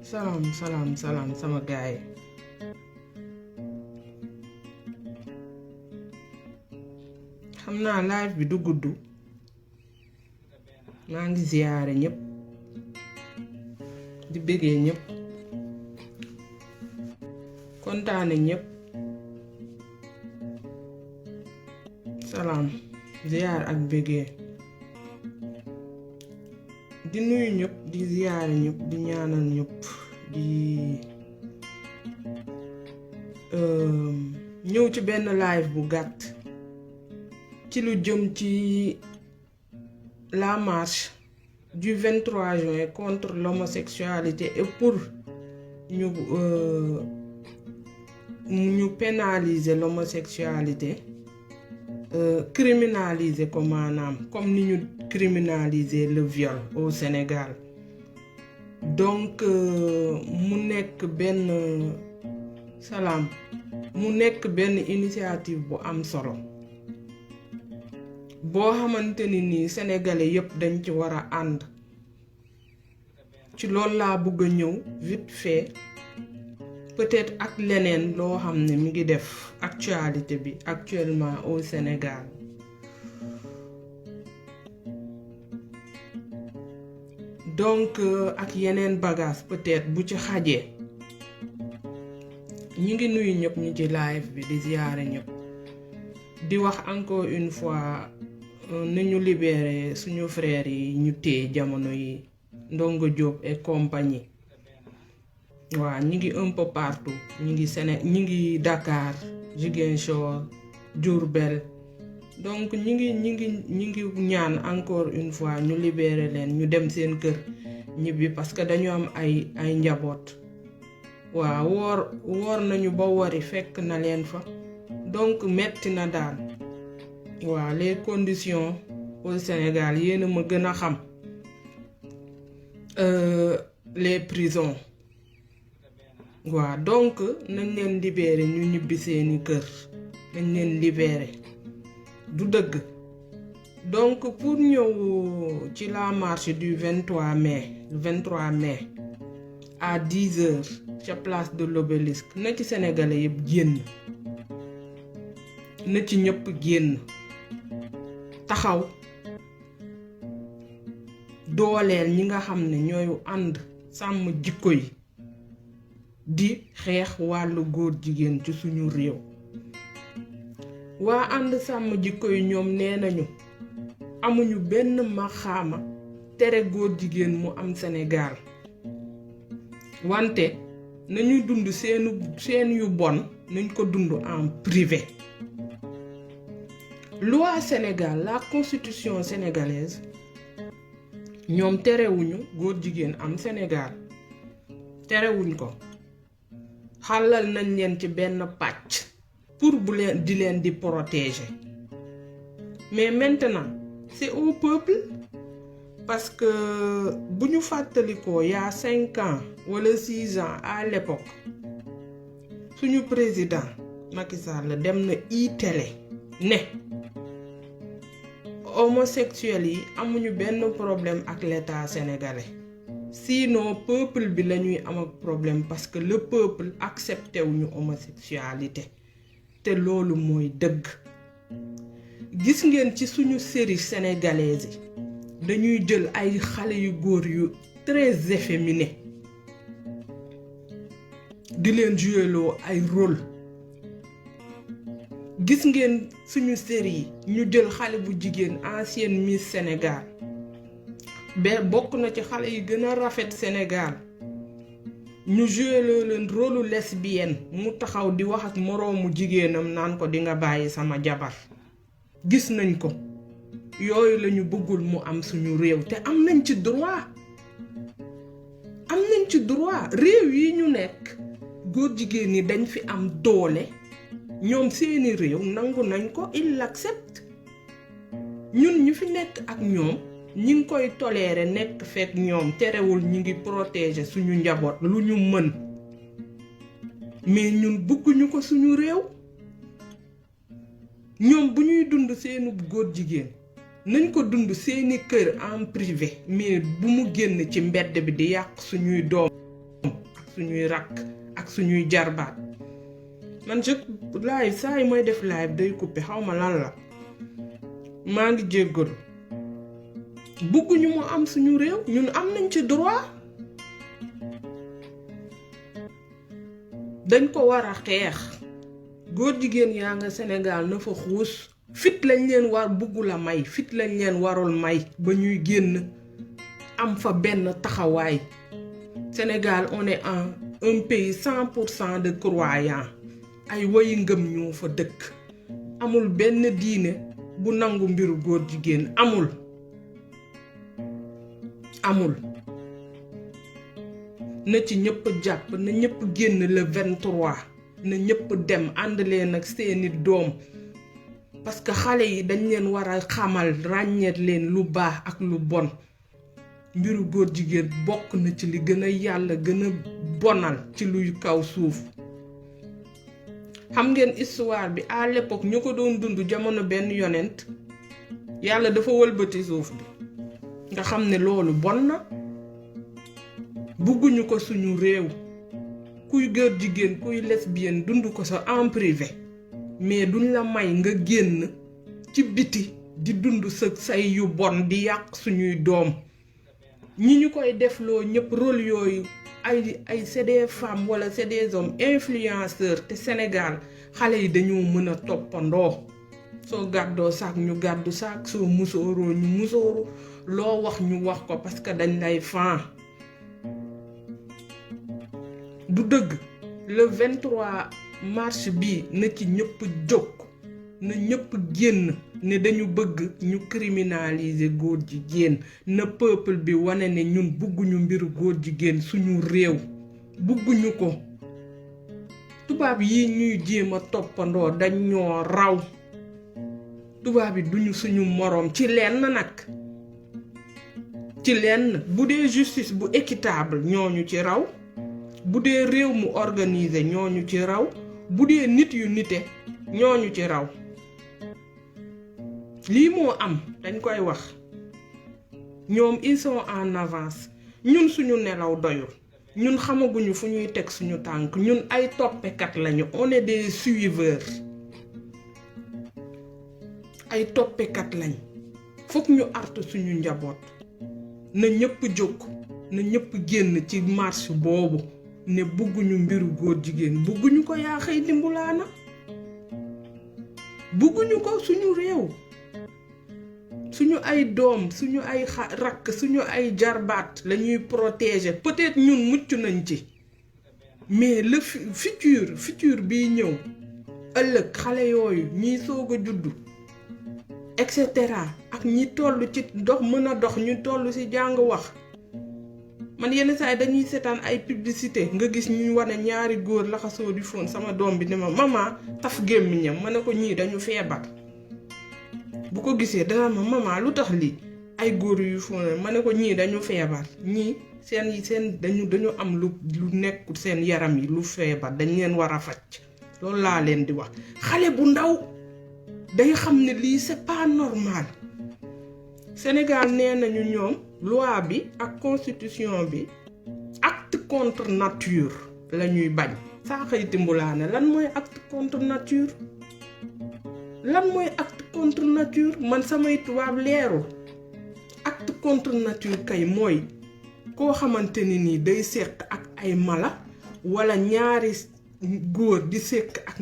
salaam sama gaay xam naa live bi du gudd maa ngi ziyaare ñëpp di bëggee ñëpp kontaane ñëpp salaam ziyaar ak bëggee di nuyu ñëpp di ziyaare ñëpp di ñaanal ñëpp di ñëw ci benn live bu gàtt ci lu jëm ci la marche du 23 juin contre l'homosexualité et pour ñu pénaliser l'homosexualité criminaliser ko maanaam comme ni ñu criminaliser le viol au Sénégal donc mu nekk benn initiative bu am solo boo xamante ni sénégalais yépp dañ ci war a ànd ci loolu laa bëgg a ñëw vite fait peut-être ak leneen loo xam ne mi ngi def actualité bi actuellement au Sénégal donc ak yeneen bagage peut-être bu ci xajee ñi ngi nuyu ñëpp ñu ci live bi di ziyaare ñëpp di wax encore une fois nañu libérer suñu frères yi ñu téye jamono yi Ndongo Diop et compagnie waaw ñi ngi un peu partout ñi ngi Dakar Ziguinchor Diourbel donc ñi ngi ñaan encore une fois ñu libérer leen ñu dem seen kër ñibbi parce que dañu am ay njaboot waaw woor nañu ba wari fekk na leen fa donc metti na daal waaw les conditions au Sénégal yéen a ma gën a xam les prisons waaw donc nañ leen libérer ñu ñibbi seeni kër nañ leen libérer du dëgg donc pour ñëw ci la marche du 23 mai à 10h ca place de l'Obélisque na ci sénégalais yëpp génn na ci ñëpp génn taxaw dooleel ñi nga xam ne ñooy ànd sàmm jikko yi di xeex wàllu góor jigéen ci suñu réew waa ànd sàmm jikko yi ñoom nee nañu amuñu benn maxaama tere góor jigéen mu am Sénégal wante nañuy dund seen yu bon nañ ko dund en privé. Loi Sénégal la constitution sénégalaise ñoom terewuñu góor jigéen am Sénégal terewuñ ko xalal nañ leen ci benn pàcc pour di leen di protéger mais maintenant c'est au peuple parce que bu ñu fàttalikoo y a 5 ans wala 6 ans à l'époque suñu président Macky Sall dem na télé ne homosexuels yi amuñu benn problème ak l'état sénégalais sinon peuple bi lañuy am ak problème parce que le peuple accepté wuñu homosexualité te loolu mooy dëgg gis ngeen ci suñu série sénégalaise yi dañuy jël ay xale yu góor yu très efféminé di leen joueloo ay rôle gis ngeen suñu série yi ñu jël xale bu jigéen ancienne Miss Sénégal bokk na ci xale yi gën a rafet Sénégal ñu joueloo leen rôle lesbienne mu taxaw di wax ak moroomu jigéenam naan ko di nga bàyyi sama jabar gis nañ ko yooyu lañu bëggul mu am suñu réew te am nañ ci droit réew yi ñu nekk góor jigéen ñi dañ fi am doole ñoom seeni réew nangu nañ ko il l'accepte ñun ñu fi nekk ak ñoom ñi ngi koy tolérer nekk fekk ñoom terewul ñi ngi protéger suñu njaboot lu ñu mën mais ñun bëgguñu ko suñu réew ñoom bu ñuy dund seenu góor jigéen nañ ko dund seeni kër en privé mais bu mu génn ci mbedd bi di yàq suñuy doom suñuy rakk ak suñuy jarbaat man live saa yi mooy def live day coupé xaw ma lan la maa ngi jéggalu bëgguñu mu am suñu réew ñun am nañ ci droit dañ ko war a xeex góor jigéen yaa nga Sénégal na fa xuus fit lañ leen war buggu la may fit lañ leen warul may ba ñuy génn am fa benn taxawaay Sénégal on est un pays 100% de croyants ay woyi ngëm ñoo fa dëkk amul benn diine bu nangu mbiru góor jigéen amul na ci ñëpp jàpp na ñëpp génn le 23 na ñëpp dem ànd leen ak seeni doom parce que xale yi dañ leen war a xamal ràññeet leen lu baax ak lu bon mbiru góor jigéen bokk na ci li gën a yàlla gën a bonal ci luy kaw suuf xam ngeen histoire bi à l'époque ñu ko doon dund jamono benn yonent yàlla dafa wëlbati suuf bi nga xam ne loolu bon na bugguñu ko suñu réew kuy góor jigéen kuy lesbienne dund ko sa en privé mais duñ la may nga génn ci biti di dund sa say yu bon di yàq suñuy doom ñi ñu koy defloo ñëpp rôle yooyu ay c'est des femmes wala c'est des hommes influenceurs te Sénégal xale yi dañoo mën a toppandoo soo gàddoo saak ñu gàddu saak soo musooroo ñu musooru loo wax ñu wax ko parce que dañ lay fan du dëgg le 23 mars bi na ci ñëpp jóg na ñëpp génn ne dañu bëgg ñu criminaliser góor jigéen na peuple bi wane ne ñun bëgguñu mbiru góor jigéen suñu réew bëgguñu ko tubaab yi ñuy jéem a toppandoo dañ ñoo raw tubaab yi duñu suñu moroom ci lenn nag ci lenn bu dee justice bu équitable ñooñu ci raw bu dee réew mu organisé ñooñu ci raw bu dee nit yu nite ñooñu ci raw lii moo am dañ koy wax ñoom ils sont en avance ñun suñu nelaw doyul ñun xamaguñu fu ñuy teg suñu tànk ñun ay toppekat lañu on est des suiveurs ay toppekat lañ fokk ñu artu suñu njaboot na ñëpp jóg na ñëpp génn ci marche boobu ne bëgguñu mbiru góor jigéen bëgguñu ko yaa xëy dimbulaana bëgguñu ko suñu réew suñu ay doom suñu ay rakk suñu ay jarbaat lañuy protéger peut-être ñun mucc nañ ci mais le futur bii ñëw ëllëg xale yooyu ñiy soog a juddu et cetera ak ñi toll ci dox mën a dox ñu toll ci jàng wax man yenn saa yi dañuy seetaan ay publicité nga gis ñuy wane ñaari góor laxasoo di fóon sama doom bi ne ma maman taf gémmiñam ma ne ko ñii dañu feebar bu ko gisee dana ma maman lu tax lii ay góor yu fóon ma ne ko ñii dañu feebar ñii seen dañu am lu nekkul seen yaram yi lu feebar dañ leen war a faj loolu laa leen di wax xale bu ndaw day xam ne lii c'est pas normal Sénégal nee nañu ñoom loi bi ak constitution bi acte contre nature la ñuy bañ saa xëy timbulaane lan mooy acte contre nature man samay tubaab leerul acte contre nature kay mooy koo xamante ni nii day seq ak ay mala wala ñaari góor di seq ak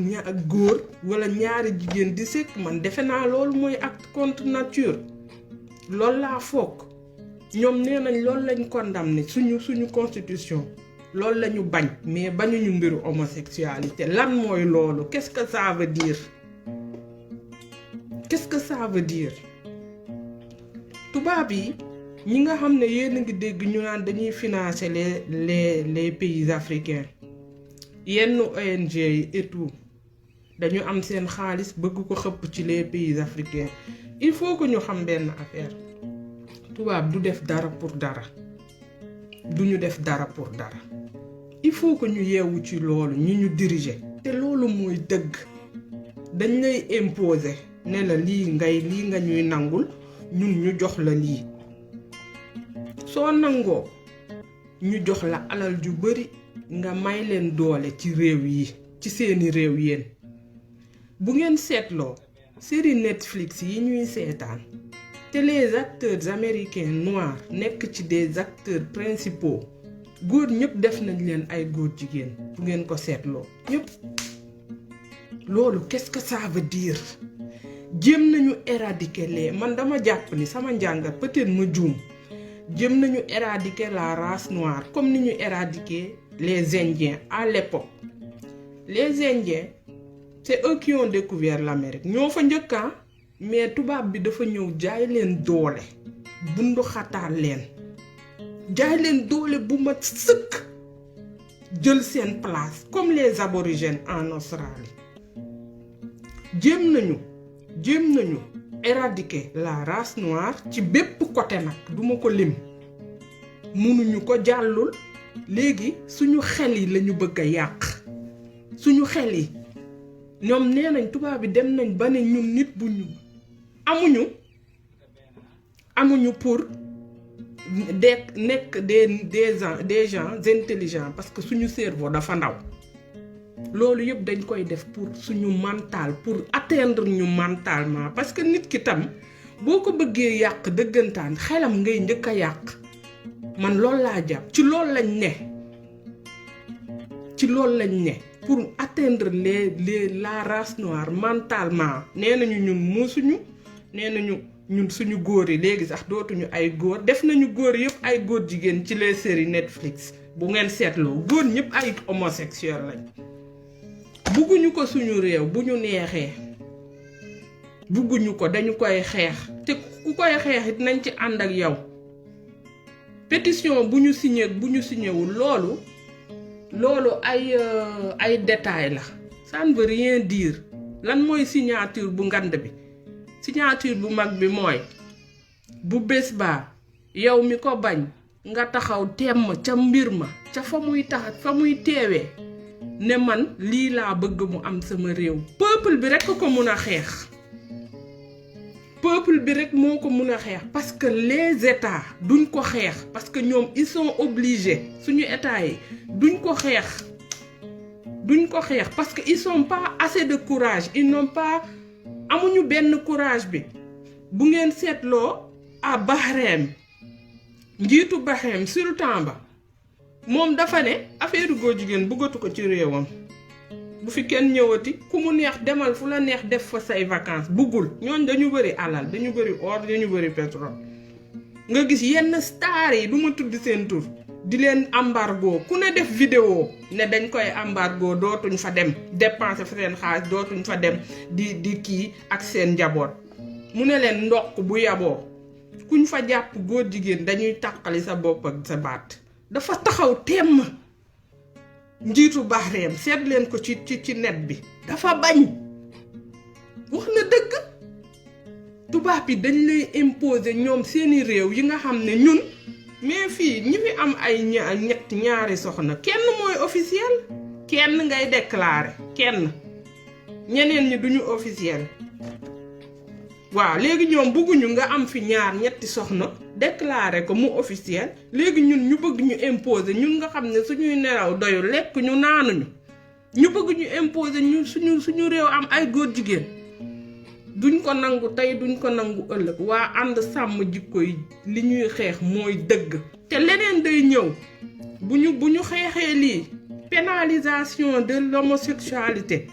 góor wala ñaari jigéen di seq man defe naa loolu mooy acte contre nature loolu laa foog ñoom nee nañ loolu lañ condamné suñu constitution loolu lañu bañ mais bañuñu mbiru homosexualité lan mooy loolu qu'est-ce que ça veut dire tubaab yi ñi nga xam ne yéen a ngi dégg ñu naan dañuy financer les pays africains yenn ONG yi et tout dañu am seen xaalis bëgg ko xëpp ci les pays africains il faut que ñu xam benn affaire tubaab du def dara pour dara duñu def dara pour dara il faut que ñu yeewu ci loolu ñu diriger te loolu mooy dëgg dañ lay imposer ne la lii nga ñuy nangul ñun ñu jox la lii soo nangoo ñu jox la alal ju bari nga may leen doole ci réew yi ci seeni réew yéen bu ngeen seetloo série Netflix yi ñuy seetaan te les acteurs américains noirs nekk ci des acteurs principaux góor ñëpp def nañ leen ay góor jigéen bu ngeen ko seetloo ñëpp loolu qu'est-ce que ça veut dire jéem nañu éradiquer les man dama jàpp ni sama njàngat peut-être ma juum jéem nañu éradiquer la race noire comme ni ñu éradiquer les Indiens à l'époque les Indiens c'est eux qui ont découvert l'Amérique ñoo fa njëkkaan mais tubaab bi dafa ñëw jaay leen doole bundu xataal leen jaay leen doole bu mat sëkk jël seen place comme les aborigènes en Australie jéem nañu éradiquer la race noire ci bépp côté nag duma ko lim mënuñu ko jàllul léegi suñu xel yi lañu bëgg a yàq suñu xel yi ñoom nee nañ tubaab bi dem nañ ba ne ñun nit bu ñu amuñu pour nekk des gens intelligents parce que suñu cerveau dafa ndaw loolu yëpp dañ koy def pour suñu mental pour atteindre ñu mentalement parce que nit ki tam boo ko bëggee yàq dëggantaan xelam ngay njëkk a yàq man loolu laa jàpp ci loolu lañ ne pour atteindre la race noire mentalement nee nañu ñun muusuñu nee nañu ñun suñu góor yi léegi sax dootuñu ay góor def nañu góor yëpp ay góor jigéen ci les séries Netflix bu ngeen seetloo góor ñëpp ay homosexuel lañ bugguñu ko suñu réew bu ñu neexee bugguñu ko dañu koy xeex te ku koy xeex it nañ ci ànd ak yow pétition bu ñu signé wul loolu ay détails la ça ne veut rien dire lan mooy signature bu ngand bi signature bu mag bi mooy bu bés baa yow mi ko bañ nga taxaw temm ca mbir ma ca fa muy teewee ne man lii laa bëgg mu am sama réew peuple bi rek ko mun a xeex peuple bi rek moo ko mun a xeex parce que les états duñ ko xeex parce que ñoom ils sont obligés suñu états yi duñ ko xeex parce que ils sont pas assez de courage amuñu benn courage bi bu ngeen seetloo à Bahreïn njiitu Bahreïn sultan ba moom dafa ne affaire góor jigéen bëggatu ko ci réewam bu fi kenn ñëwati ku mu neex demal fu la neex def fa say vacances buggul ñooñ dañu bëri alal dañu bëri or dañu bëri pétrole nga gis yenn star yi du ma tudd seen tur di leen embargo ku ne def vidéo ne dañ koy embargo dootuñ fa dem dépenser fa seen xaalis dootuñ fa dem di kii ak seen njaboot mu ne leen ndokk bu yaboo kuñ fa jàpp góor jigéen dañuy tàqali sa bopp ak sa baat dafa taxaw temm njiitu Bahreïn seet leen ko ci net bi dafa bañ wax na dëgg tubaab yi dañ lay imposer ñoom seeni réew yi nga xam ne ñun mais fii ñi fi am ay ñaari soxna kenn mooy officiel kenn ngay déclarer kenn ñeneen ñi duñu officiel waaw léegi ñoom bëgguñu nga am fi ñetti soxna déclarer ko mu officiel léegi ñun ñu bëgg ñu imposer ñun nga xam ne suñuy nelaw doyul lekk ñu naanuñu ñu bëgg ñu imposer ñu suñu réew am ay góor jigéen duñ ko nangu tey duñ ko nangu ëllëg waa ànd sàmm jikko yi li ñuy xeex mooy dëgg te leneen day ñëw bu ñu xeexee lii pénalisation de l'homosexualité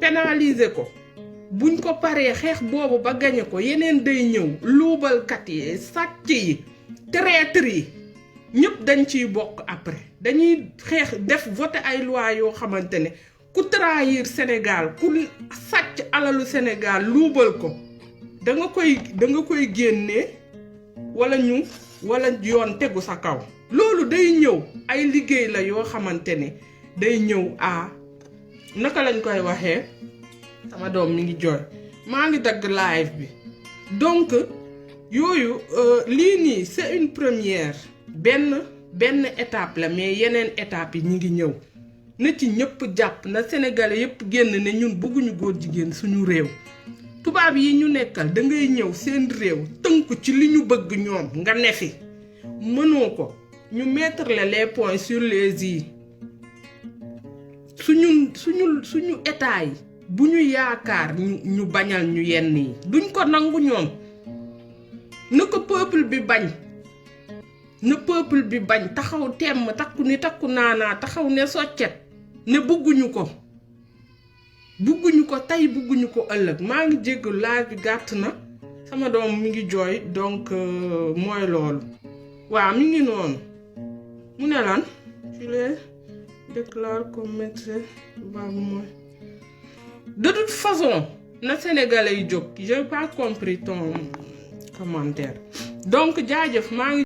pénaliser ko buñ ko paree xeex boobu ba gañe ko yeneen day ñëw luubalkat yi sàcc yi traître yi ñëpp dañ ciy bokk après dañuy xeex def voter ay loi yoo xamante ne ku trahir Sénégal ku sàcc alalu Sénégal luubal ko da nga koy génnee wala yoon tegu sa kaw loolu day ñëw ay liggéey la yoo xamante ne day ñëw naka lañ koy waxee sama doom mi ngi jooy maa ngi dagg live bi donc yooyu lii nii c'est une première benn étape la mais yeneen étape yi ñi ngi ñëw na ci ñëpp jàpp na sénégalais yëpp génn ne ñun bëgguñu góor jigéen suñu réew tubaab yi ñu nekkal da ngay ñëw seen réew tënku ci li ñu bëgg ñoom nga ne fi mënoo ko ñu mettre les points sur les i suñu état yi bu ñu yaakaar ñu bañal ñu yenn yi duñ ko nangu ñoom na ko peuple bi bañ na peuple bi bañ taxaw temm takku naanaa taxaw ne soccet ne bugguñu ko tey bugguñu ko ëllëg maa ngi jéggal live bi gàtt na sama doom mi ngi jooy donc mooy loolu waaw mi ngi noonu mu ne lan je les déclare comme maître baabu mooy de toute façon na sénégalais yi jóg j'ai pas compris ton commentaire donc jaajëf maa ngi